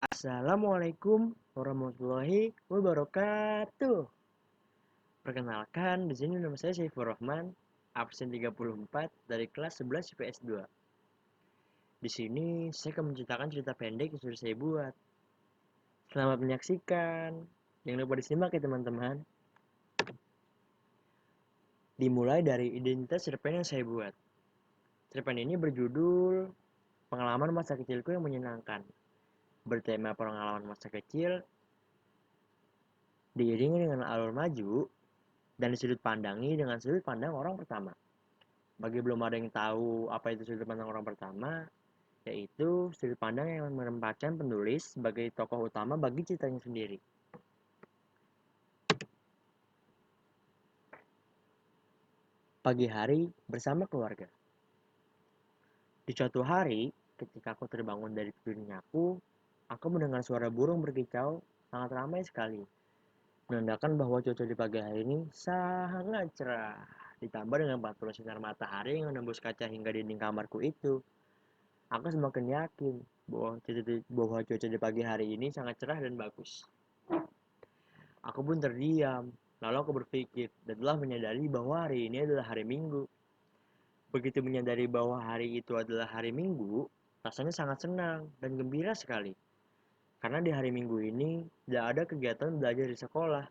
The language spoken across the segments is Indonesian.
Assalamualaikum warahmatullahi wabarakatuh. Perkenalkan, di sini nama saya Saifur Rahman, absen 34 dari kelas 11 IPS 2. Di sini saya akan menceritakan cerita pendek yang sudah saya buat. Selamat menyaksikan. Jangan lupa disimak ya teman-teman. Dimulai dari identitas cerpen yang saya buat. Cerpen ini berjudul Pengalaman Masa Kecilku yang Menyenangkan. Bertema pengalaman masa kecil diiringi dengan alur maju dan disudut pandangi dengan sudut pandang orang pertama. Bagi belum ada yang tahu apa itu sudut pandang orang pertama, yaitu sudut pandang yang menempatkan penulis sebagai tokoh utama bagi ceritanya sendiri. Pagi hari bersama keluarga. Di suatu hari, ketika aku terbangun dari tidurnya aku mendengar suara burung berkicau sangat ramai sekali, menandakan bahwa cuaca di pagi hari ini sangat cerah. Ditambah dengan pantulan sinar matahari yang menembus kaca hingga dinding kamarku itu, aku semakin yakin bahwa cuaca di pagi hari ini sangat cerah dan bagus. Aku pun terdiam, lalu aku berpikir dan telah menyadari bahwa hari ini adalah hari Minggu. Begitu menyadari bahwa hari itu adalah hari Minggu, rasanya sangat senang dan gembira sekali. Karena di hari Minggu ini tidak ada kegiatan belajar di sekolah.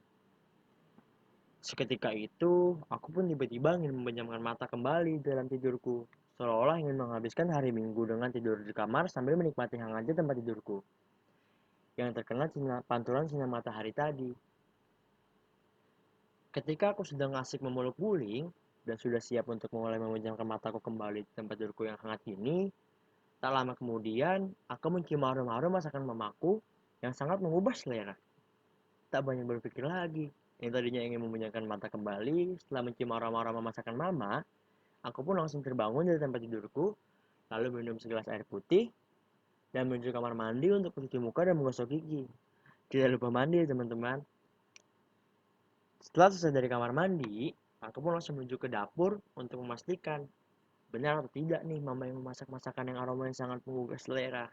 Seketika itu, aku pun tiba-tiba ingin memejamkan mata kembali dalam tidurku, seolah-olah ingin menghabiskan hari Minggu dengan tidur di kamar sambil menikmati hangatnya tempat tidurku, yang terkena pantulan sinar matahari tadi. Ketika aku sedang asik memeluk guling dan sudah siap untuk mulai memejamkan mataku kembali di tempat tidurku yang hangat ini, tak lama kemudian aku mencium harum-harum masakan mamaku yang sangat mengubah selera. Tak banyak berpikir lagi. Yang tadinya ingin memejamkan mata kembali, setelah mencium aroma-aroma masakan mama, aku pun langsung terbangun dari tempat tidurku, lalu minum segelas air putih, dan menuju kamar mandi untuk mencuci muka dan menggosok gigi. Tidak lupa mandi ya teman-teman. Setelah selesai dari kamar mandi, aku pun langsung menuju ke dapur untuk memastikan benar atau tidak nih mama yang memasak masakan yang aromanya sangat menggugah selera.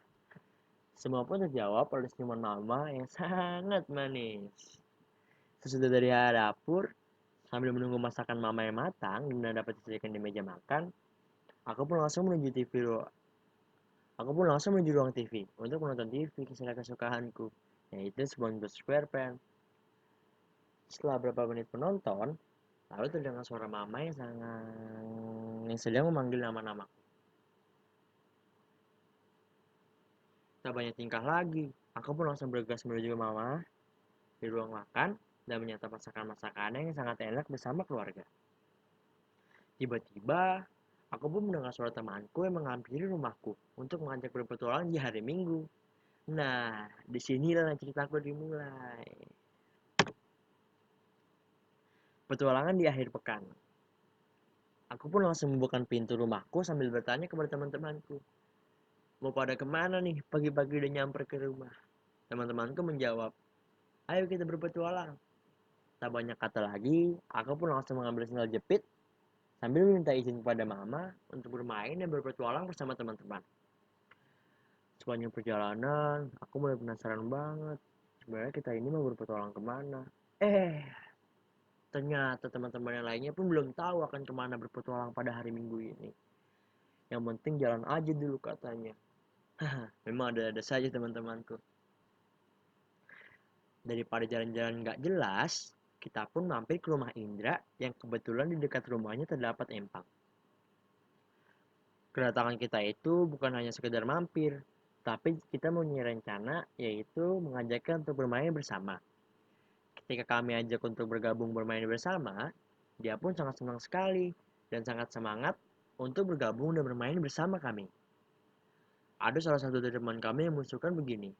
Semua pun terjawab oleh senyuman mama yang sangat manis. Sesudah dari dapur, sambil menunggu masakan mama yang matang dan dapat disajikan di meja makan, aku pun langsung menuju TV. Aku pun langsung menuju ruang TV untuk menonton TV kesukaanku, yaitu SpongeBob SquarePants. Setelah beberapa menit menonton, lalu terdengar suara mama yang sedang memanggil nama-namaku. Tak banyak tingkah lagi, aku pun langsung bergegas menuju ke mama di ruang makan dan menyantap masakan-masakannya yang sangat enak bersama keluarga. Tiba-tiba, aku pun mendengar suara temanku yang menghampiri rumahku untuk mengajak berpetualang di hari Minggu. Nah, disinilah ceritaku dimulai. Petualangan di akhir pekan. Aku pun langsung membuka pintu rumahku sambil bertanya kepada teman-temanku. Mau pada kemana nih pagi-pagi udah nyamper ke rumah? Teman-temanku menjawab, ayo kita berpetualang. Tak banyak kata lagi, aku pun langsung mengambil sendal jepit sambil meminta izin kepada mama untuk bermain dan berpetualang bersama teman-teman. Sepanjang perjalanan, aku mulai penasaran banget. Sebenarnya kita ini mau berpetualang kemana? Ternyata teman-teman yang lainnya pun belum tahu akan kemana berpetualang pada hari Minggu ini. Yang penting jalan aja dulu katanya. Memang ada-ada saja teman-temanku. Daripada jalan-jalan nggak jelas, kita pun mampir ke rumah Indra yang kebetulan di dekat rumahnya terdapat empang. Kedatangan kita itu bukan hanya sekedar mampir, tapi kita mempunyai rencana yaitu mengajakkan untuk bermain bersama. Ketika kami ajak untuk bergabung bermain bersama, dia pun sangat senang sekali dan sangat semangat untuk bergabung dan bermain bersama kami. Ada salah satu dari teman kami yang mengusulkan begini,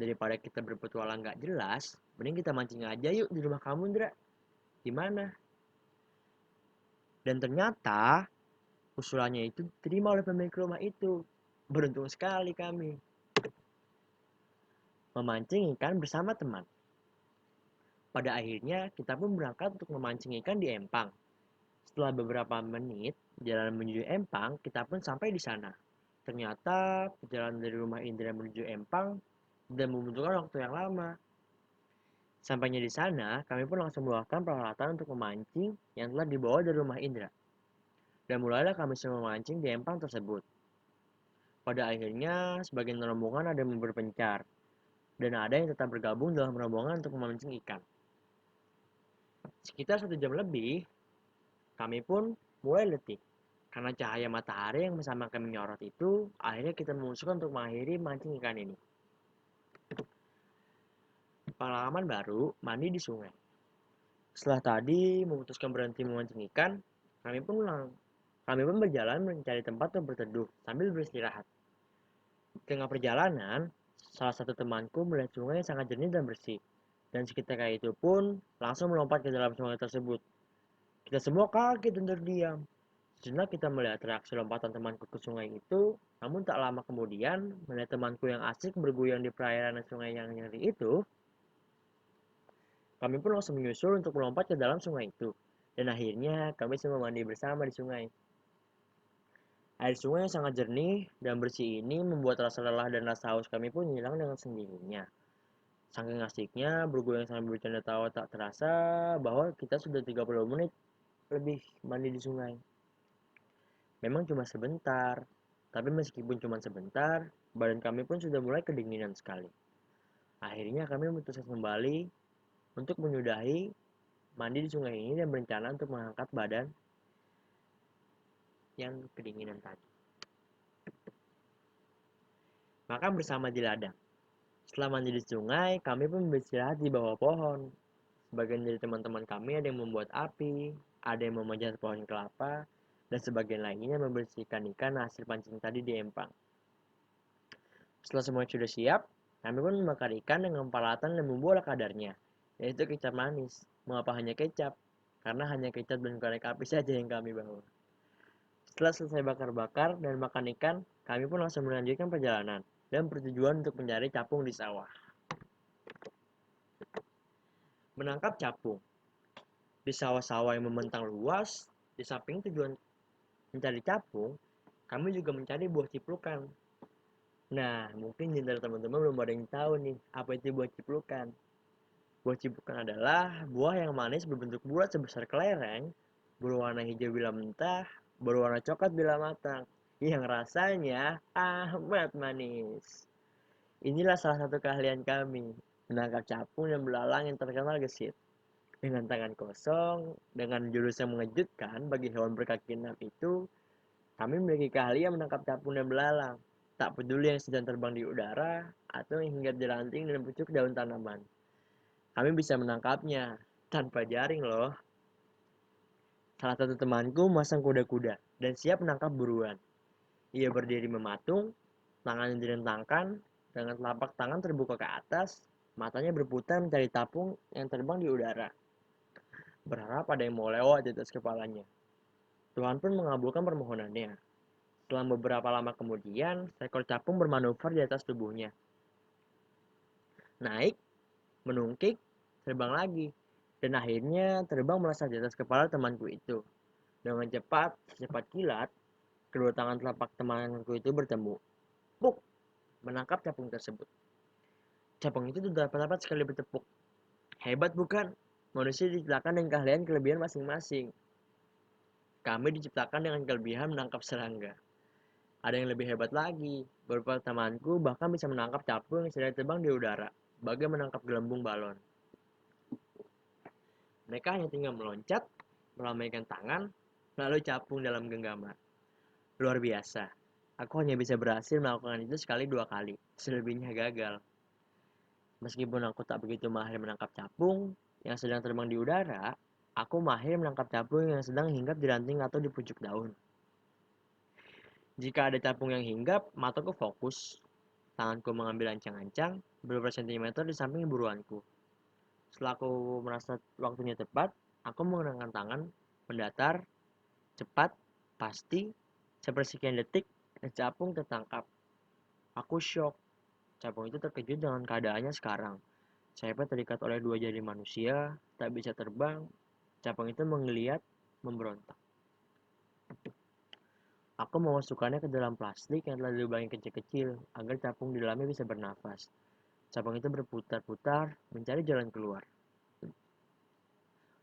daripada kita berpetualang gak jelas, mending kita mancing aja yuk di rumah kamu, Ndra. Gimana? Dan ternyata usulannya itu diterima oleh pemilik rumah itu. Beruntung sekali kami. Memancing ikan bersama teman. Pada akhirnya, kita pun berangkat untuk memancing ikan di empang. Setelah beberapa menit jalan menuju empang, kita pun sampai di sana. Ternyata perjalanan dari rumah Indra menuju Empang tidak membutuhkan waktu yang lama. Sampainya di sana, kami pun langsung membawakan peralatan untuk memancing yang telah dibawa dari rumah Indra. Dan mulailah kami semua memancing di empang tersebut. Pada akhirnya, sebagian rombongan ada yang berpencar, dan ada yang tetap bergabung dalam rombongan untuk memancing ikan. Sekitar 1 jam lebih, kami pun mulai letih. Karena cahaya matahari yang bersama kami menyorot itu, akhirnya kita memutuskan untuk mengakhiri mancing ikan ini. Pengalaman baru, mandi di sungai. Setelah tadi memutuskan berhenti memancing ikan, kami pun berjalan mencari tempat untuk berteduh sambil beristirahat. Di tengah perjalanan, salah satu temanku melihat sungai yang sangat jernih dan bersih. Dan seketika itu pun langsung melompat ke dalam sungai tersebut. Kita semua kaget dan terdiam. Sejenak kita melihat reaksi lompatan temanku ke sungai itu, namun tak lama kemudian, melihat temanku yang asik bergoyang di perairan sungai yang nyeri itu, kami pun langsung menyusul untuk melompat ke dalam sungai itu. Dan akhirnya kami semua mandi bersama di sungai. Air sungai yang sangat jernih dan bersih ini membuat rasa lelah dan rasa haus kami pun hilang dengan sendirinya. Saking asiknya, bergoyang sambil bercanda tawa tak terasa bahwa kita sudah 30 menit lebih mandi di sungai. Memang cuma sebentar, tapi meskipun cuma sebentar, badan kami pun sudah mulai kedinginan sekali. Akhirnya kami memutuskan kembali untuk menyudahi mandi di sungai ini dan berencana untuk mengangkat badan yang kedinginan tadi. Makan bersama di ladang. Setelah mandi di sungai, kami pun beristirahat di bawah pohon. Sebagian dari teman-teman kami ada yang membuat api, ada yang memanjat pohon kelapa, dan sebagian lainnya membersihkan ikan hasil pancing tadi di empang. Setelah semua sudah siap, kami pun membakar ikan dengan peralatan dan bumbu ala kadarnya, yaitu kecap manis. Mengapa hanya kecap? Karena hanya kecap dan korek api saja yang kami bawa. Setelah selesai bakar-bakar dan makan ikan, kami pun langsung melanjutkan perjalanan dan bertujuan untuk mencari capung di sawah. Menangkap capung di sawah-sawah yang membentang luas, di samping tujuan mencari capung, kami juga mencari buah ciplukan. Nah, mungkin di antara teman-teman belum ada yang tahu nih, apa itu buah ciplukan. Buah ciplukan adalah buah yang manis berbentuk bulat sebesar kelereng, berwarna hijau bila mentah, berwarna coklat bila matang, yang rasanya amat manis. Inilah salah satu keahlian kami, menangkap capung dan belalang yang terkenal gesit. Dengan tangan kosong, dengan jurus yang mengejutkan bagi hewan berkaki 6 itu, kami memiliki keahlian menangkap capung dan belalang. Tak peduli yang sedang terbang di udara atau yang hinggap di ranting dan pucuk daun tanaman. Kami bisa menangkapnya tanpa jaring loh. Salah satu temanku masang kuda-kuda dan siap menangkap buruan. Ia berdiri mematung, tangannya direntangkan, dengan telapak tangan terbuka ke atas, matanya berputar mencari tapung yang terbang di udara. Berharap ada yang mau lewat di atas kepalanya. Tuhan pun mengabulkan permohonannya. Setelah beberapa lama kemudian, seekor capung bermanuver di atas tubuhnya. Naik, menungkik, terbang lagi. Dan akhirnya terbang melesat di atas kepala temanku itu. Dengan cepat, secepat kilat, kedua tangan telapak temanku itu bertemu. Puk! Menangkap capung tersebut. Capung itu sudah dapat sekali bertepuk. Hebat bukan? Manusia diciptakan dengan keahlian kelebihan masing-masing. Kami diciptakan dengan kelebihan menangkap serangga. Ada yang lebih hebat lagi. Beberapa temanku bahkan bisa menangkap capung yang sedang terbang di udara, bagai menangkap gelembung balon. Mereka hanya tinggal meloncat, melambaikan tangan, lalu capung dalam genggaman. Luar biasa. Aku hanya bisa berhasil melakukan itu sekali 2 kali. Selebihnya gagal. Meskipun aku tak begitu mahir menangkap capung yang sedang terbang di udara, aku mahir menangkap capung yang sedang hinggap di ranting atau di pucuk daun. Jika ada capung yang hinggap, mataku fokus. Tanganku mengambil ancang-ancang beberapa sentimeter di samping buruanku. Setelah aku merasa waktunya tepat, aku menggunakan tangan, mendatar, cepat, pasti, sepersekian detik, dan capung tertangkap. Aku syok. Capung itu terkejut dengan keadaannya sekarang. Sayapnya terikat oleh 2 jari manusia, tak bisa terbang. Capung itu menggeliat, memberontak. Aku memasukkannya ke dalam plastik yang telah dilubangi kecil-kecil agar capung di dalamnya bisa bernafas. Capung itu berputar-putar mencari jalan keluar.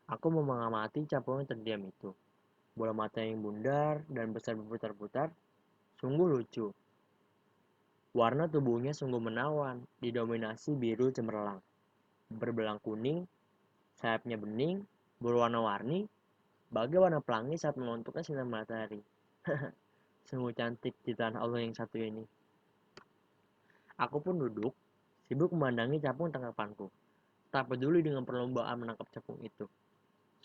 Aku mau mengamati capung yang terdiam itu. Bola mata yang bundar dan besar berputar-putar, sungguh lucu. Warna tubuhnya sungguh menawan, didominasi biru cemerlang. Berbelang kuning, sayapnya bening, berwarna-warni, bagai warna pelangi saat menguntungkan sinar matahari. Sungguh cantik di tanah Allah yang satu ini. Aku pun duduk, sibuk memandangi capung tangkapanku. Tak peduli dengan perlombaan menangkap capung itu.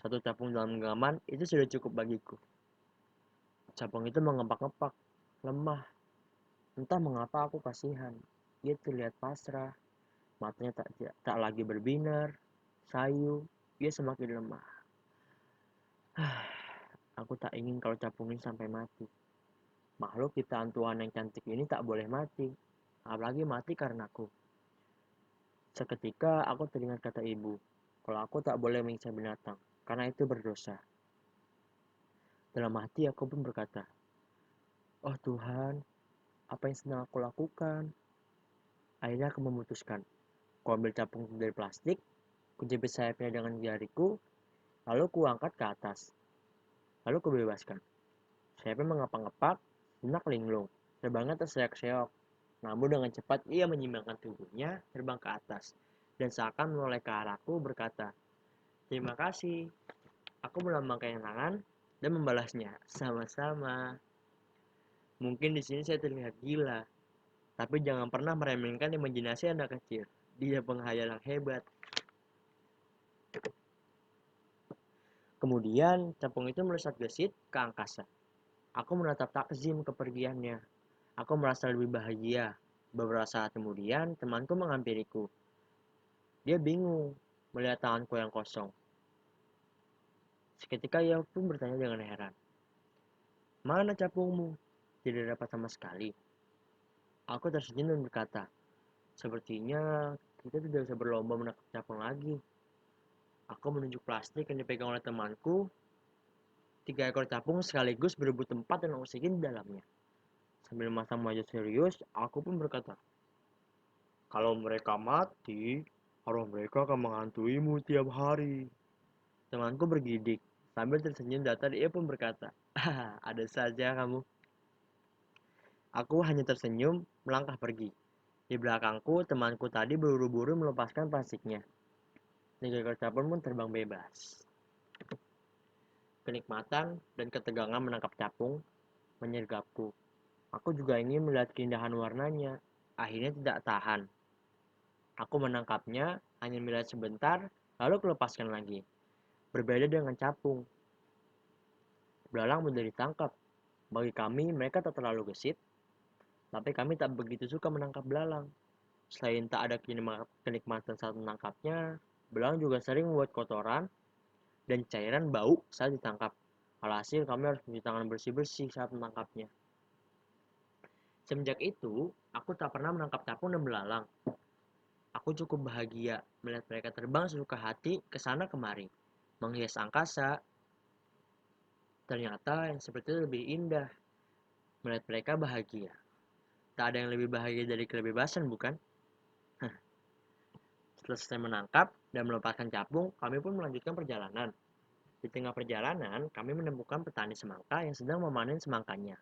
Satu capung dalam genggaman itu sudah cukup bagiku. Capung itu mengepak-ngepak, lemah. Entah mengapa aku kasihan. Dia terlihat pasrah, matanya tak lagi berbinar, sayu. Dia semakin lemah. Aku tak ingin kalau capung ini sampai mati. Makhluk ciptaan Tuhan yang cantik ini tak boleh mati. Apalagi mati karenaku. Seketika aku teringat kata ibu, kalau aku tak boleh menyiksa binatang, karena itu berdosa. Dalam hati aku pun berkata, oh Tuhan, apa yang sedang aku lakukan? Akhirnya aku memutuskan. Ku ambil capung dari plastik, kujepit sayapnya dengan jariku, lalu ku angkat ke atas. Lalu ku bebaskan. Sayapnya mengepak-ngepak, lunak linglung. Terbangnya terseok-seok. Namun dengan cepat ia menyimbangkan tubuhnya terbang ke atas. Dan seakan menoleh ke arahku berkata, terima kasih. Aku melambangkan tangan dan membalasnya. Sama-sama. Mungkin di sini saya terlihat gila. Tapi jangan pernah meremehkan imajinasi anak kecil. Dia penghayal yang hebat. Kemudian, capung itu melesat gesit ke angkasa. Aku menatap takzim kepergiannya. Aku merasa lebih bahagia. Beberapa saat kemudian, temanku menghampiriku. Dia bingung melihat tanganku yang kosong. Seketika ia pun bertanya dengan heran. Mana capungmu? Tidak dapat sama sekali. Aku tersenyum dan berkata, sepertinya kita tidak bisa berlomba menangkap capung lagi. Aku menunjuk plastik yang dipegang oleh temanku. 3 ekor capung sekaligus berebut tempat dan oksigen di dalamnya. Sambil masang wajah serius, aku pun berkata, kalau mereka mati, arwah mereka akan menghantuimu tiap hari. Temanku bergidik. Sambil tersenyum datar, ia pun berkata, ada saja kamu. Aku hanya tersenyum, melangkah pergi. Di belakangku, temanku tadi buru-buru melepaskan plastiknya. 3 ekor capung pun terbang bebas. Kenikmatan dan ketegangan menangkap capung menyergapku. Aku juga ingin melihat keindahan warnanya. Akhirnya tidak tahan. Aku menangkapnya, hanya melihat sebentar, lalu kulepaskan lagi. Berbeda dengan capung. Belalang mudah ditangkap. Bagi kami, mereka tak terlalu gesit, tapi kami tak begitu suka menangkap belalang. Selain tak ada kenikmatan saat menangkapnya, belalang juga sering membuat kotoran dan cairan bau saat ditangkap. Alhasil kami harus mencuci tangan bersih-bersih saat menangkapnya. Semenjak itu, aku tak pernah menangkap capung dan belalang. Aku cukup bahagia melihat mereka terbang sesuka hati ke sana kemari, menghias angkasa. Ternyata yang seperti itu lebih indah, melihat mereka bahagia. Tak ada yang lebih bahagia dari kebebasan, bukan? Setelah selesai menangkap dan melepaskan capung, kami pun melanjutkan perjalanan. Di tengah perjalanan, kami menemukan petani semangka yang sedang memanen semangkanya.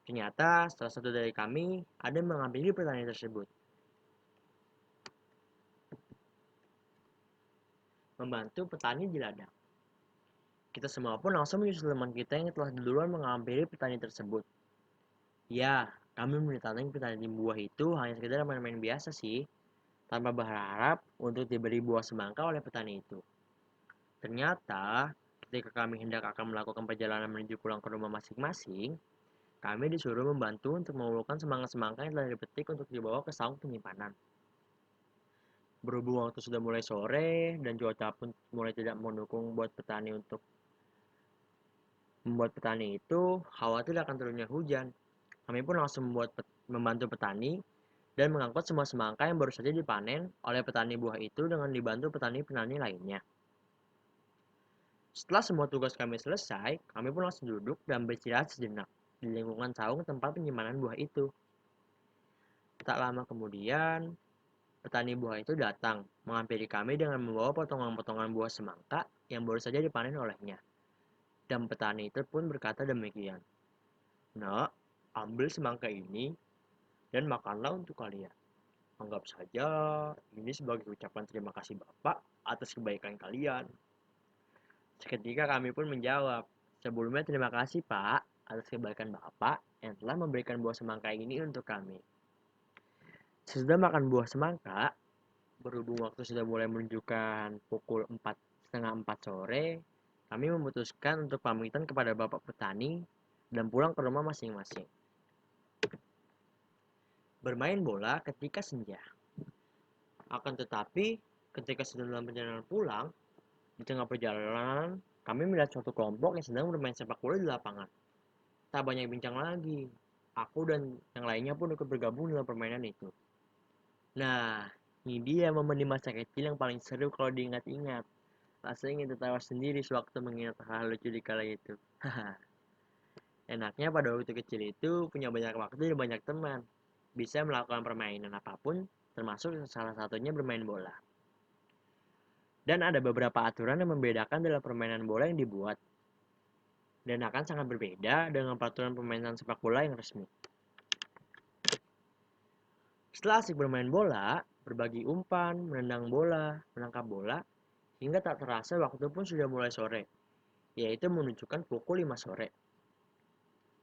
Ternyata, salah satu dari kami ada yang menghampiri petani tersebut. Membantu petani di ladang. Kita semua pun langsung menyusul teman kita yang telah duluan menghampiri petani tersebut. Ya, kami mendatangi petani buah itu hanya sekedar main-main biasa sih, tanpa berharap untuk diberi buah semangka oleh petani itu. Ternyata, ketika kami hendak akan melakukan perjalanan menuju pulang ke rumah masing-masing, kami disuruh membantu untuk mengumpulkan semangka-semangka yang telah dipetik untuk dibawa ke saung penyimpanan. Berhubung waktu sudah mulai sore dan cuaca pun mulai tidak mendukung buat petani untuk membuat petani itu khawatir akan turunnya hujan. Kami pun langsung membantu petani dan mengangkut semua semangka yang baru saja dipanen oleh petani buah itu dengan dibantu petani-petani lainnya. Setelah semua tugas kami selesai, kami pun langsung duduk dan beristirahat sejenak. di lingkungan saung tempat penyimpanan buah itu. Tak lama kemudian, petani buah itu datang, menghampiri kami dengan membawa potongan-potongan buah semangka yang baru saja dipanen olehnya. Dan petani itu pun berkata demikian, "Nak, ambil semangka ini dan makanlah untuk kalian. Anggap saja ini sebagai ucapan terima kasih Bapak atas kebaikan kalian." Seketika kami pun menjawab, "Sebelumnya terima kasih Pak atas kebaikan Bapak yang telah memberikan buah semangka ini untuk kami." Sesudah makan buah semangka, berhubung waktu sudah mulai menunjukkan pukul 4, setengah 4 sore, kami memutuskan untuk pamitan kepada Bapak Petani dan pulang ke rumah masing-masing. Bermain bola ketika senja. Akan tetapi, ketika sedang dalam perjalanan pulang, di tengah perjalanan, kami melihat suatu kelompok yang sedang bermain sepak bola di lapangan. Tak banyak bincang lagi. Aku dan yang lainnya pun ikut bergabung dalam permainan itu. Nah, ini dia momen di masa kecil yang paling seru kalau diingat-ingat. Rasanya ingin tertawa sendiri sewaktu mengingat hal lucu di kala itu. Enaknya pada waktu kecil itu punya banyak waktu dan banyak teman. Bisa melakukan permainan apapun, termasuk salah satunya bermain bola. Dan ada beberapa aturan yang membedakan dalam permainan bola yang dibuat. Dan akan sangat berbeda dengan peraturan permainan sepak bola yang resmi. Setelah asik bermain bola, berbagi umpan, menendang bola, menangkap bola, hingga tak terasa waktu pun sudah mulai sore, yaitu menunjukkan pukul 5 sore.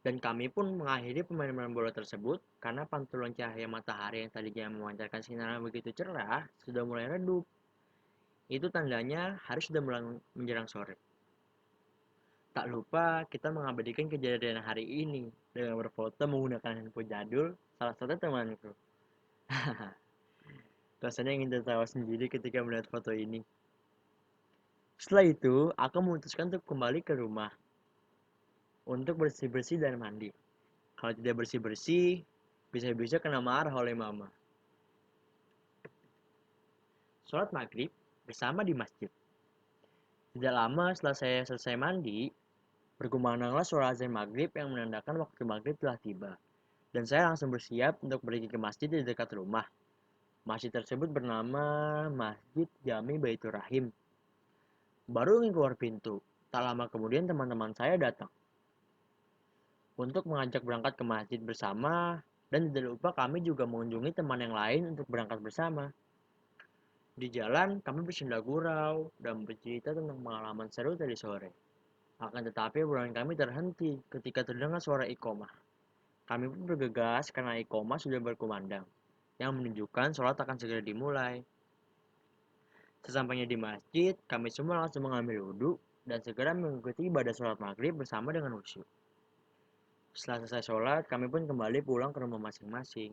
Dan kami pun mengakhiri permainan bola tersebut karena pantulan cahaya matahari yang tadinya memancarkan sinar begitu cerah sudah mulai redup. Itu tandanya hari sudah mulai menjelang sore. Tak lupa kita mengabadikan kejadian hari ini dengan berfoto menggunakan handphone jadul salah satu temanku. Rasanya ingin tertawa sendiri ketika melihat foto ini. Setelah itu, aku memutuskan untuk kembali ke rumah untuk bersih-bersih dan mandi. Kalau tidak bersih-bersih, bisa-bisa kena marah oleh mama. Sholat maghrib bersama di masjid. Tidak lama setelah saya selesai mandi, berkumandanglah suara azan maghrib yang menandakan waktu maghrib telah tiba. Dan saya langsung bersiap untuk pergi ke masjid di dekat rumah. Masjid tersebut bernama Masjid Jami Baitur Rahim. Baru ingin keluar pintu, tak lama kemudian teman-teman saya datang untuk mengajak berangkat ke masjid bersama, dan tidak lupa kami juga mengunjungi teman yang lain untuk berangkat bersama. Di jalan, kami bersenda gurau dan bercerita tentang pengalaman seru tadi sore. Akan tetapi obrolan kami terhenti ketika terdengar suara iqomah. Kami pun bergegas karena iqomah sudah berkumandang, yang menunjukkan sholat akan segera dimulai. Sesampainya di masjid, kami semua langsung mengambil wudhu dan segera mengikuti ibadah sholat maghrib bersama dengan khusyuk. Setelah selesai sholat, kami pun kembali pulang ke rumah masing-masing.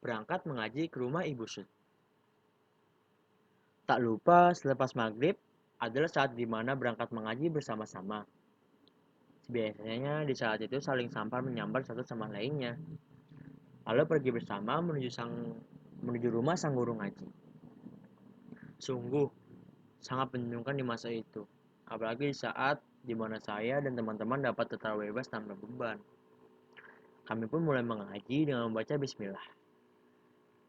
Berangkat mengaji ke rumah Ibu Sud. Tak lupa selepas maghrib adalah saat di mana berangkat mengaji bersama-sama. Biasanya di saat itu saling sampar menyambar satu sama lainnya. Lalu pergi bersama menuju rumah sang guru ngaji. Sungguh sangat menyenangkan di masa itu. Apalagi di saat di mana saya dan teman-teman dapat tertawa bebas tanpa beban. Kami pun mulai mengaji dengan membaca bismillah.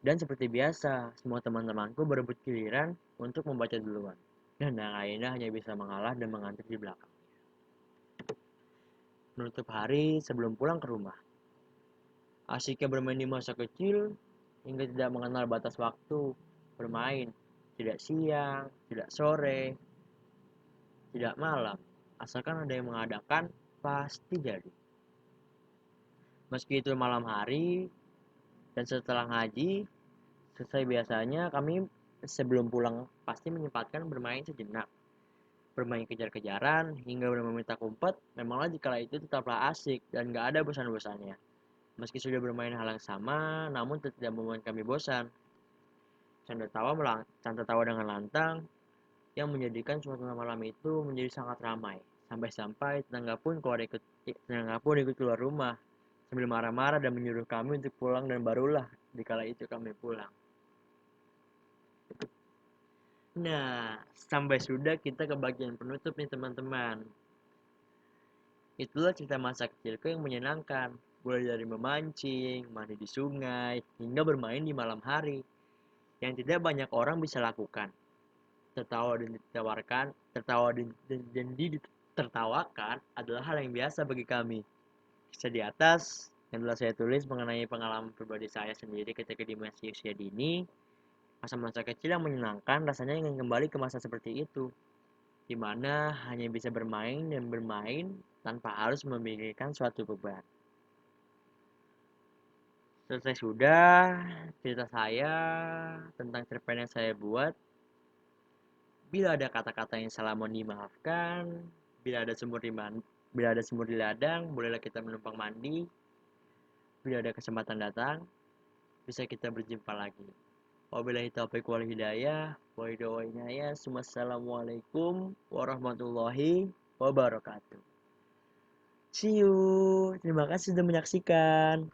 Dan seperti biasa, semua teman-temanku berebut giliran untuk membaca duluan. Dan yang lainnya hanya bisa mengalah dan mengantri di belakang. Menutup hari sebelum pulang ke rumah. Asyiknya bermain di masa kecil hingga tidak mengenal batas waktu bermain. Tidak siang, tidak sore, tidak malam. Asalkan ada yang mengadakan, pasti jadi. Meski itu malam hari dan setelah ngaji, selesai biasanya kami sebelum pulang pasti menyempatkan bermain sejenak. Bermain kejar-kejaran hingga meminta kumpet, memanglah jikala itu tetaplah asik dan gak ada bosan-bosannya. Meski sudah bermain hal yang sama, namun tidak membuat kami bosan. Canda tawa dengan lantang yang menjadikan suasana malam itu menjadi sangat ramai. Sampai-sampai tetangga pun ikut keluar rumah sambil marah-marah dan menyuruh kami untuk pulang dan barulah dikala itu kami pulang. Nah, sampai sudah kita ke bagian penutup nih teman-teman. Itulah cerita masa kecilku yang menyenangkan, mulai dari memancing, mandi di sungai, hingga bermain di malam hari, yang tidak banyak orang bisa lakukan. Tertawa dan ditawarkan, dan ditertawakan adalah hal yang biasa bagi kami. Kisah di atas yang telah saya tulis mengenai pengalaman pribadi saya sendiri ketika di masih usia dini, masa-masa kecil yang menyenangkan rasanya ingin kembali ke masa seperti itu, di mana hanya bisa bermain dan bermain tanpa harus memikirkan suatu beban. Selesai sudah cerita saya tentang cerpen yang saya buat. Bila ada kata-kata yang salah mohon dimaafkan. Bila ada sumur di bila ada sumur di ladang, bolehlah kita menumpang mandi. Bila ada kesempatan datang, bisa kita berjumpa lagi. Wabillahi taufiq wal hidayah. Wa hidayah. Wassalamualaikum warahmatullahi wabarakatuh. See you. Terima kasih sudah menyaksikan.